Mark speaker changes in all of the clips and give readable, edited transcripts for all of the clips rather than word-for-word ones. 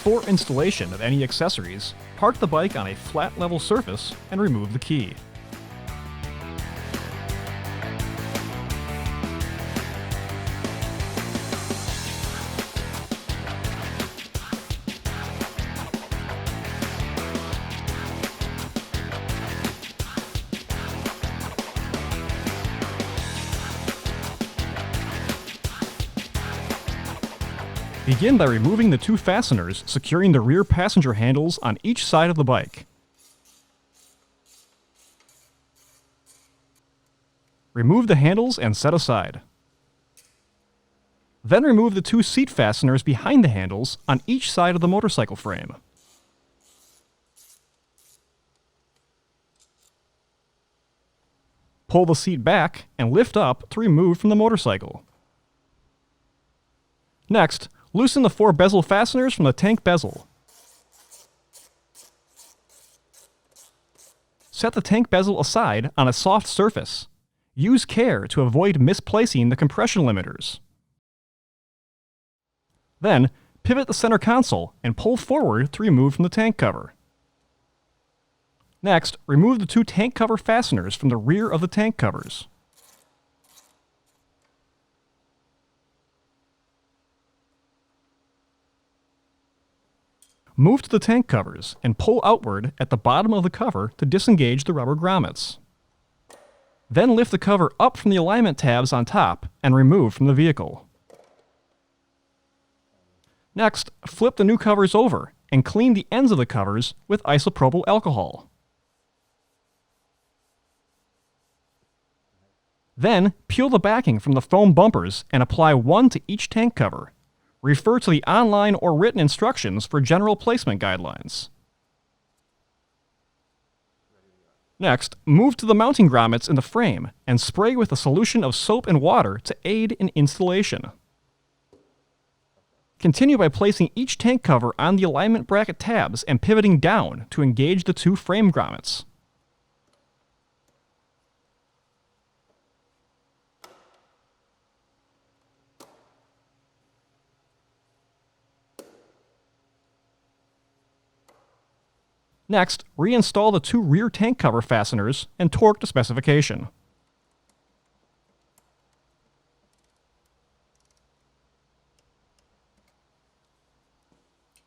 Speaker 1: Before installation of any accessories, park the bike on a flat level surface and remove the key. Begin by removing the two fasteners securing the rear passenger handles on each side of the bike. Remove the handles and set aside. Then remove the two seat fasteners behind the handles on each side of the motorcycle frame. Pull the seat back and lift up to remove from the motorcycle. Next, loosen the 4 bezel fasteners from the tank bezel. Set the tank bezel aside on a soft surface. Use care to avoid misplacing the compression limiters. Then, pivot the center console and pull forward to remove from the tank cover. Next, remove the 2 tank cover fasteners from the rear of the tank covers. Move to the tank covers and pull outward at the bottom of the cover to disengage the rubber grommets. Then lift the cover up from the alignment tabs on top and remove from the vehicle. Next, flip the new covers over and clean the ends of the covers with isopropyl alcohol. Then, peel the backing from the foam bumpers and apply 1 to each tank cover. Refer to the online or written instructions for general placement guidelines. Next, move to the mounting grommets in the frame and spray with a solution of soap and water to aid in installation. Continue by placing each tank cover on the alignment bracket tabs and pivoting down to engage the 2 frame grommets. Next, reinstall the 2 rear tank cover fasteners and torque to specification.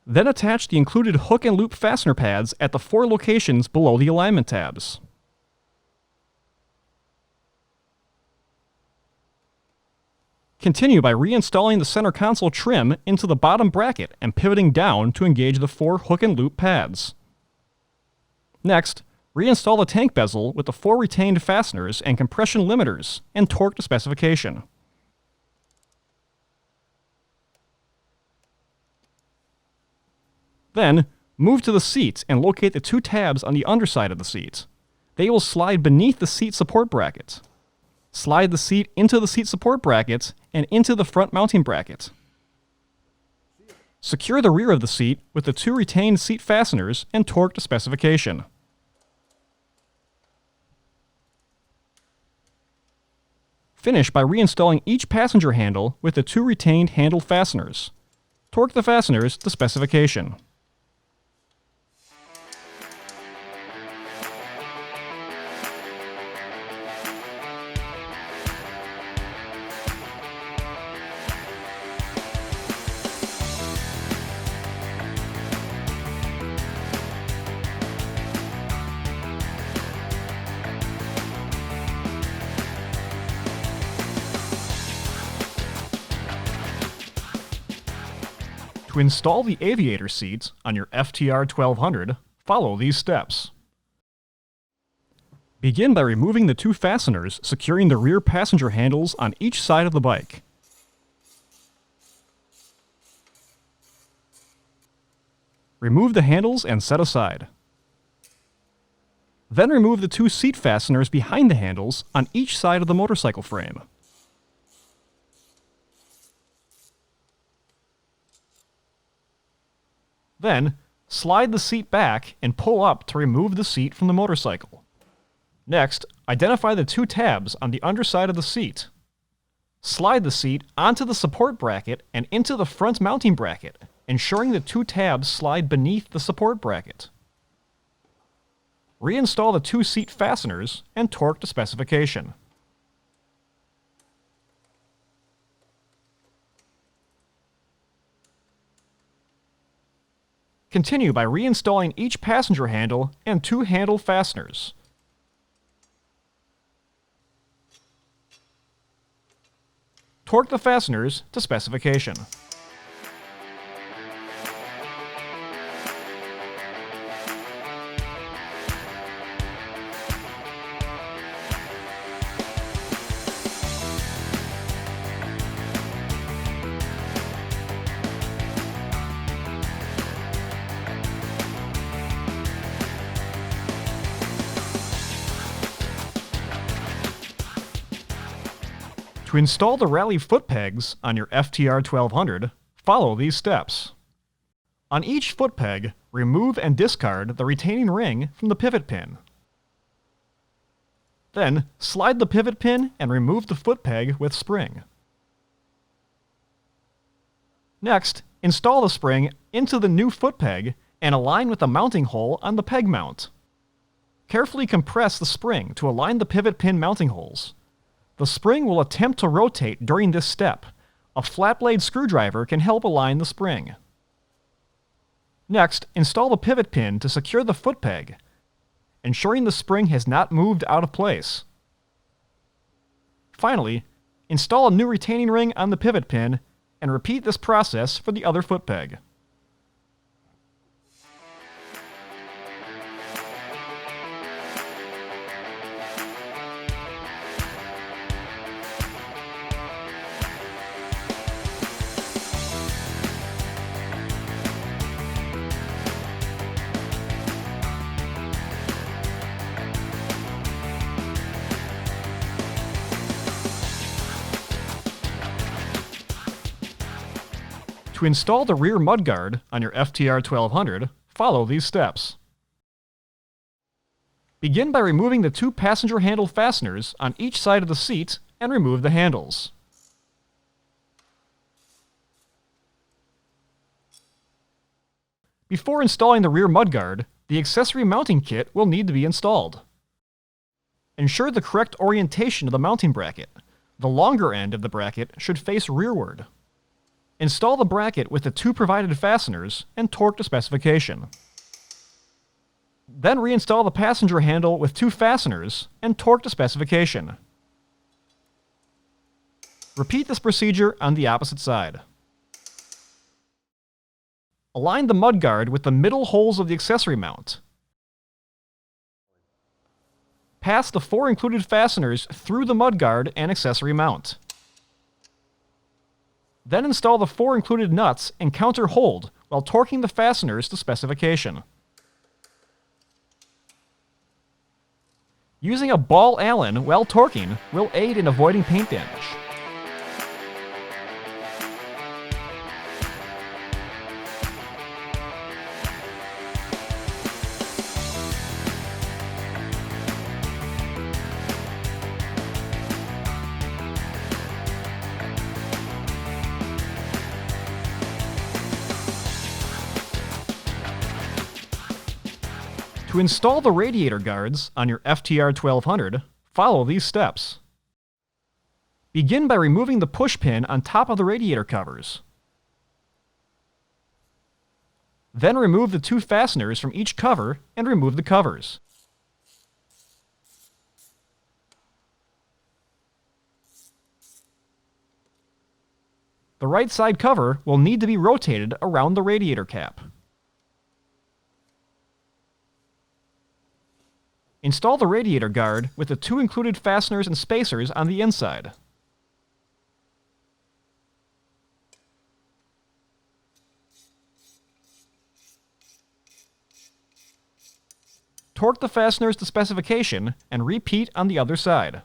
Speaker 1: Then attach the included hook and loop fastener pads at the 4 locations below the alignment tabs. Continue by reinstalling the center console trim into the bottom bracket and pivoting down to engage the 4 hook and loop pads. Next, reinstall the tank bezel with the 4 retained fasteners and compression limiters and torque to specification. Then, move to the seat and locate the 2 tabs on the underside of the seat. They will slide beneath the seat support bracket. Slide the seat into the seat support bracket and into the front mounting bracket. Secure the rear of the seat with the 2 retained seat fasteners and torque to specification. Finish by reinstalling each passenger handle with the 2 retained handle fasteners. Torque the fasteners to specification. To install the Aviator seat on your FTR 1200, follow these steps. Begin by removing the 2 fasteners securing the rear passenger handles on each side of the bike. Remove the handles and set aside. Then remove the 2 seat fasteners behind the handles on each side of the motorcycle frame. Then, slide the seat back and pull up to remove the seat from the motorcycle. Next, identify the 2 tabs on the underside of the seat. Slide the seat onto the support bracket and into the front mounting bracket, ensuring the two tabs slide beneath the support bracket. Reinstall the two seat fasteners and torque to specification. Continue by reinstalling each passenger handle and two handle fasteners. Torque the fasteners to specification. To install the rally foot pegs on your FTR 1200, follow these steps. On each foot peg, remove and discard the retaining ring from the pivot pin. Then, slide the pivot pin and remove the foot peg with spring. Next, install the spring into the new foot peg and align with the mounting hole on the peg mount. Carefully compress the spring to align the pivot pin mounting holes. The spring will attempt to rotate during this step. A flat blade screwdriver can help align the spring. Next, install the pivot pin to secure the foot peg, ensuring the spring has not moved out of place. Finally, install a new retaining ring on the pivot pin and repeat this process for the other foot peg. To install the rear mudguard on your FTR 1200, follow these steps. Begin by removing the two passenger handle fasteners on each side of the seat and remove the handles. Before installing the rear mudguard, the accessory mounting kit will need to be installed. Ensure the correct orientation of the mounting bracket. The longer end of the bracket should face rearward. Install the bracket with the two provided fasteners and torque to specification. Then reinstall the passenger handle with two fasteners and torque to specification. Repeat this procedure on the opposite side. Align the mudguard with the middle holes of the accessory mount. Pass the four included fasteners through the mudguard and accessory mount. Then install the four included nuts and counter hold while torquing the fasteners to specification. Using a ball Allen while torquing will aid in avoiding paint damage. To install the radiator guards on your FTR 1200, follow these steps. Begin by removing the push pin on top of the radiator covers. Then remove the two fasteners from each cover and remove the covers. The right side cover will need to be rotated around the radiator cap. Install the radiator guard with the two included fasteners and spacers on the inside. Torque the fasteners to specification and repeat on the other side.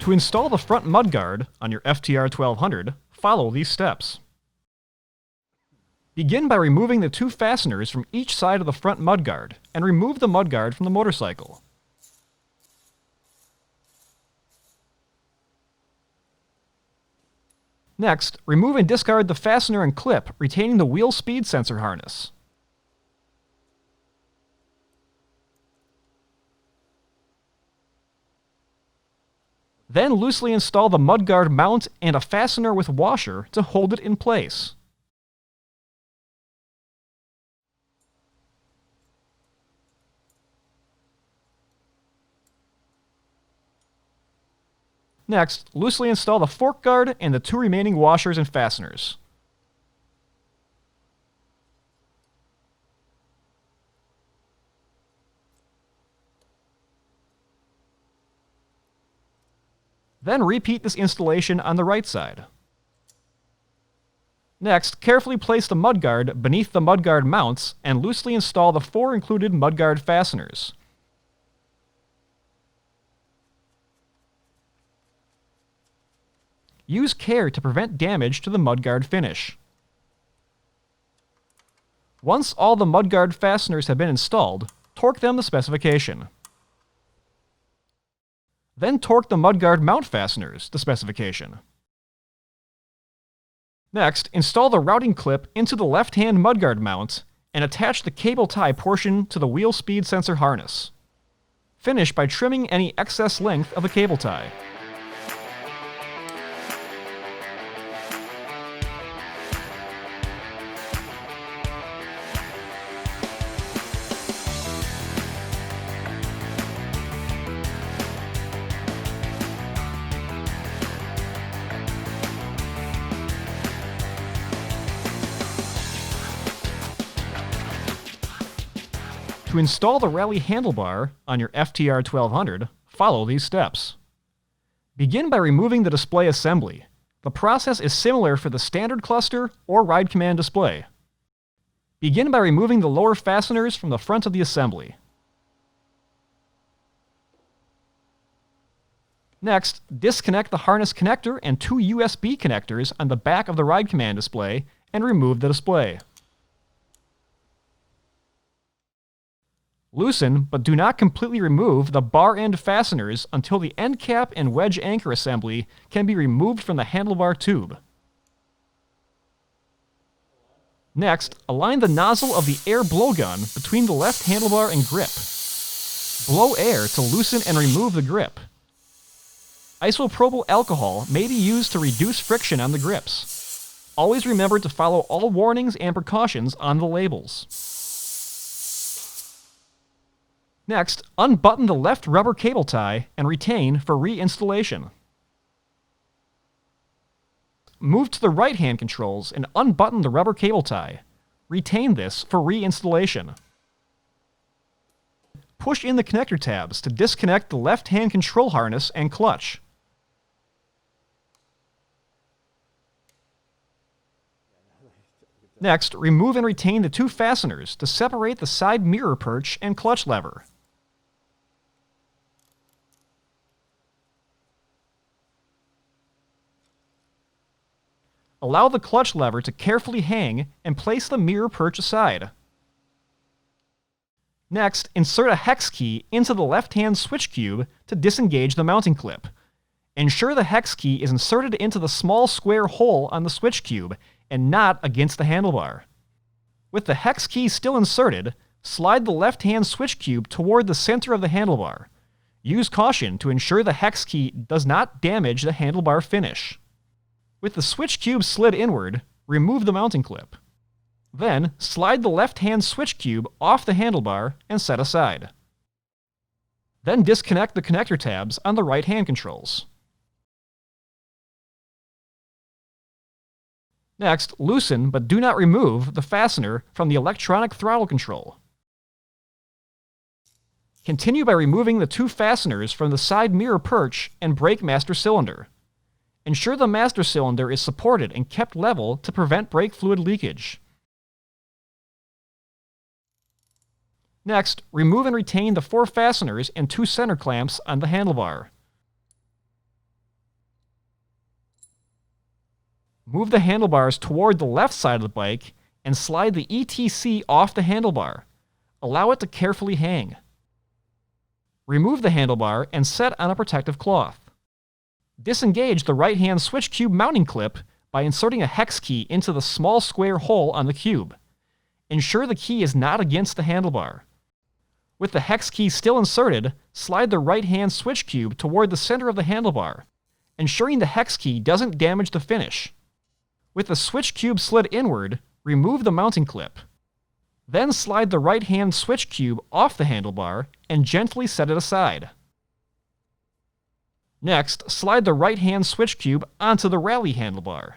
Speaker 1: To install the front mudguard on your FTR 1200, follow these steps. Begin by removing the two fasteners from each side of the front mudguard, and remove the mudguard from the motorcycle. Next, remove and discard the fastener and clip retaining the wheel speed sensor harness. Then loosely install the mudguard mount and a fastener with washer to hold it in place. Next, loosely install the fork guard and the two remaining washers and fasteners. Then repeat this installation on the right side. Next, carefully place the mudguard beneath the mudguard mounts and loosely install the four included mudguard fasteners. Use care to prevent damage to the mudguard finish. Once all the mudguard fasteners have been installed, torque them to specification. Then torque the mudguard mount fasteners to specification. Next, install the routing clip into the left-hand mudguard mount and attach the cable tie portion to the wheel speed sensor harness. Finish by trimming any excess length of the cable tie. To install the rally handlebar on your FTR 1200, follow these steps. Begin by removing the display assembly. The process is similar for the standard cluster or ride command display. Begin by removing the lower fasteners from the front of the assembly. Next, disconnect the harness connector and two USB connectors on the back of the ride command display and remove the display. Loosen, but do not completely remove, the bar end fasteners until the end cap and wedge anchor assembly can be removed from the handlebar tube. Next, align the nozzle of the air blowgun between the left handlebar and grip. Blow air to loosen and remove the grip. Isopropyl alcohol may be used to reduce friction on the grips. Always remember to follow all warnings and precautions on the labels. Next, unbutton the left rubber cable tie and retain for reinstallation. Move to the right hand controls and unbutton the rubber cable tie. Retain this for reinstallation. Push in the connector tabs to disconnect the left hand control harness and clutch. Next, remove and retain the two fasteners to separate the side mirror perch and clutch lever. Allow the clutch lever to carefully hang and place the mirror perch aside. Next, insert a hex key into the left-hand switch cube to disengage the mounting clip. Ensure the hex key is inserted into the small square hole on the switch cube and not against the handlebar. With the hex key still inserted, slide the left-hand switch cube toward the center of the handlebar. Use caution to ensure the hex key does not damage the handlebar finish. With the switch cube slid inward, remove the mounting clip. Then, slide the left-hand switch cube off the handlebar and set aside. Then disconnect the connector tabs on the right-hand controls. Next, loosen but do not remove the fastener from the electronic throttle control. Continue by removing the two fasteners from the side mirror perch and brake master cylinder. Ensure the master cylinder is supported and kept level to prevent brake fluid leakage. Next, remove and retain the four fasteners and two center clamps on the handlebar. Move the handlebars toward the left side of the bike and slide the ETC off the handlebar. Allow it to carefully hang. Remove the handlebar and set on a protective cloth. Disengage the right-hand switch cube mounting clip by inserting a hex key into the small square hole on the cube. Ensure the key is not against the handlebar. With the hex key still inserted, slide the right-hand switch cube toward the center of the handlebar, ensuring the hex key doesn't damage the finish. With the switch cube slid inward, remove the mounting clip. Then slide the right-hand switch cube off the handlebar and gently set it aside. Next, slide the right-hand switch cube onto the rally handlebar.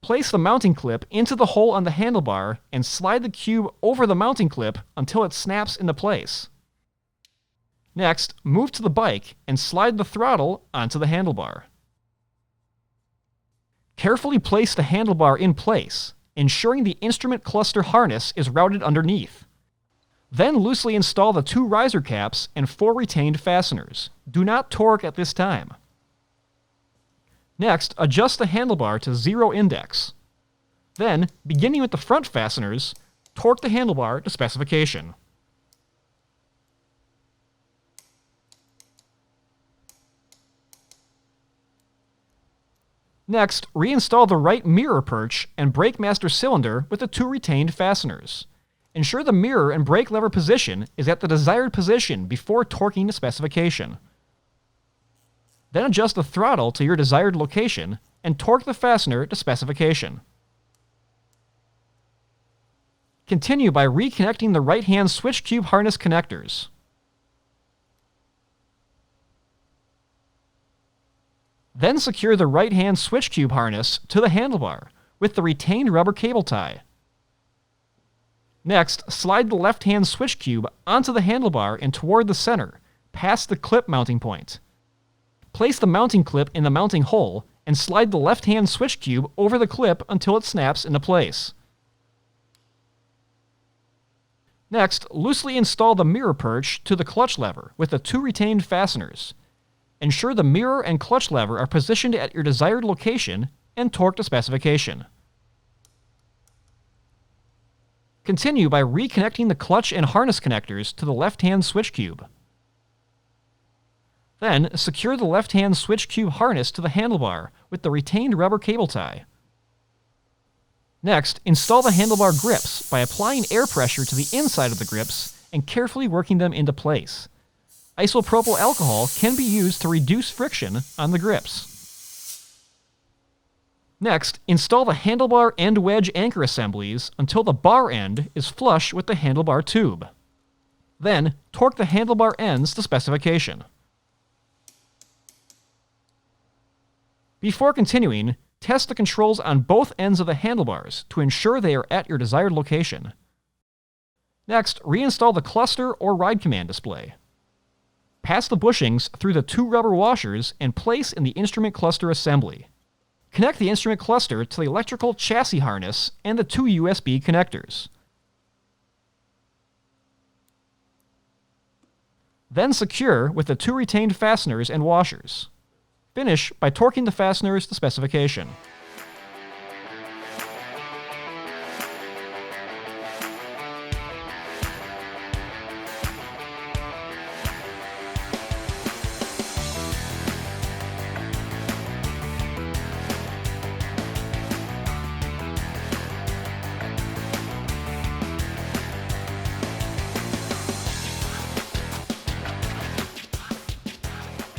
Speaker 1: Place the mounting clip into the hole on the handlebar and slide the cube over the mounting clip until it snaps into place. Next, move to the bike and slide the throttle onto the handlebar. Carefully place the handlebar in place, ensuring the instrument cluster harness is routed underneath. Then loosely install the 2 riser caps and 4 retained fasteners. Do not torque at this time. Next, adjust the handlebar to 0 index. Then, beginning with the front fasteners, torque the handlebar to specification. Next, reinstall the right mirror perch and brake master cylinder with the 2 retained fasteners. Ensure the mirror and brake lever position is at the desired position before torquing to specification. Then adjust the throttle to your desired location and torque the fastener to specification. Continue by reconnecting the right-hand switch cube harness connectors. Then secure the right-hand switch cube harness to the handlebar with the retained rubber cable tie. Next, slide the left-hand switch cube onto the handlebar and toward the center, past the clip mounting point. Place the mounting clip in the mounting hole and slide the left-hand switch cube over the clip until it snaps into place. Next, loosely install the mirror perch to the clutch lever with the 2 retained fasteners. Ensure the mirror and clutch lever are positioned at your desired location and torque to specification. Continue by reconnecting the clutch and harness connectors to the left-hand switch cube. Then, secure the left-hand switch cube harness to the handlebar with the retained rubber cable tie. Next, install the handlebar grips by applying air pressure to the inside of the grips and carefully working them into place. Isopropyl alcohol can be used to reduce friction on the grips. Next, install the handlebar end wedge anchor assemblies until the bar end is flush with the handlebar tube. Then, torque the handlebar ends to specification. Before continuing, test the controls on both ends of the handlebars to ensure they are at your desired location. Next, reinstall the cluster or ride command display. Pass the bushings through the 2 rubber washers and place in the instrument cluster assembly. Connect the instrument cluster to the electrical chassis harness and the 2 USB connectors. Then secure with the 2 retained fasteners and washers. Finish by torquing the fasteners to specification.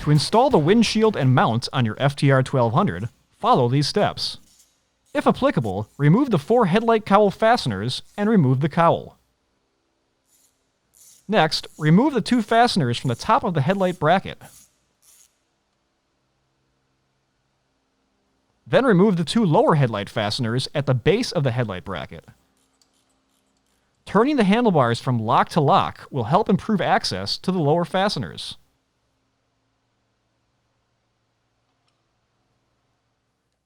Speaker 1: To install the windshield and mount on your FTR 1200, follow these steps. If applicable, remove the 4 headlight cowl fasteners and remove the cowl. Next, remove the 2 fasteners from the top of the headlight bracket. Then remove the 2 lower headlight fasteners at the base of the headlight bracket. Turning the handlebars from lock to lock will help improve access to the lower fasteners.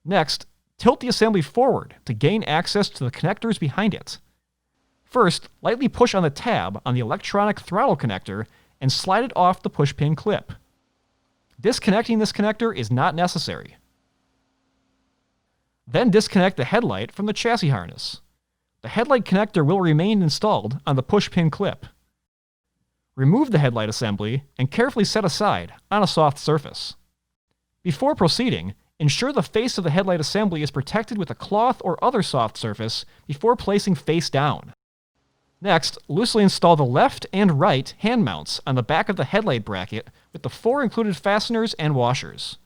Speaker 1: Next, tilt the assembly forward to gain access to the connectors behind it. First, lightly push on the tab on the electronic throttle connector and slide it off the pushpin clip. Disconnecting this connector is not necessary. Then disconnect the headlight from the chassis harness. The headlight connector will remain installed on the push-pin clip. Remove the headlight assembly and carefully set aside on a soft surface. Before proceeding, ensure the face of the headlight assembly is protected with a cloth or other soft surface before placing face down. Next, loosely install the left and right hand mounts on the back of the headlight bracket with the 4 included fasteners and washers.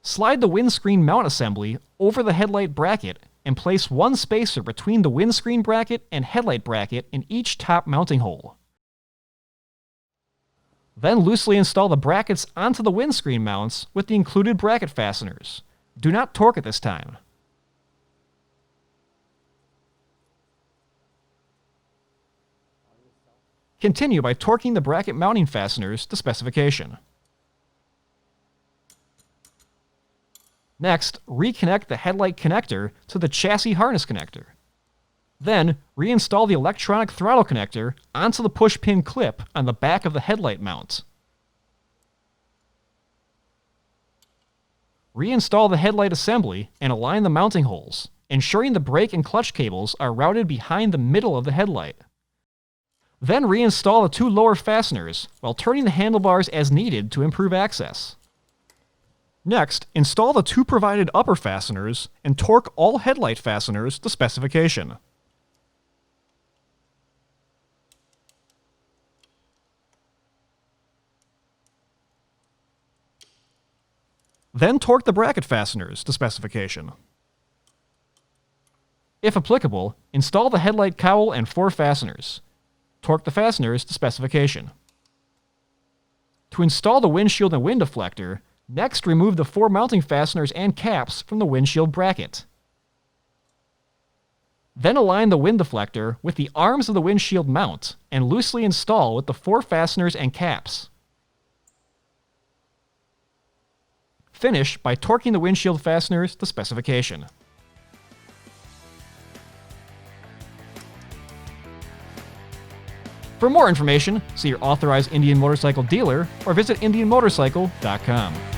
Speaker 1: Slide the windscreen mount assembly over the headlight bracket and place 1 spacer between the windscreen bracket and headlight bracket in each top mounting hole. Then loosely install the brackets onto the windscreen mounts with the included bracket fasteners. Do not torque at this time. Continue by torquing the bracket mounting fasteners to specification. Next, reconnect the headlight connector to the chassis harness connector. Then, reinstall the electronic throttle connector onto the push-pin clip on the back of the headlight mount. Reinstall the headlight assembly and align the mounting holes, ensuring the brake and clutch cables are routed behind the middle of the headlight. Then reinstall the 2 lower fasteners while turning the handlebars as needed to improve access. Next, install the 2 provided upper fasteners and torque all headlight fasteners to specification. Then torque the bracket fasteners to specification. If applicable, install the headlight cowl and 4 fasteners. Torque the fasteners to specification. To install the windshield and wind deflector, next remove the 4 mounting fasteners and caps from the windshield bracket. Then align the wind deflector with the arms of the windshield mount and loosely install with the 4 fasteners and caps. Finish by torquing the windshield fasteners to specification. For more information, see your authorized Indian Motorcycle dealer or visit IndianMotorcycle.com.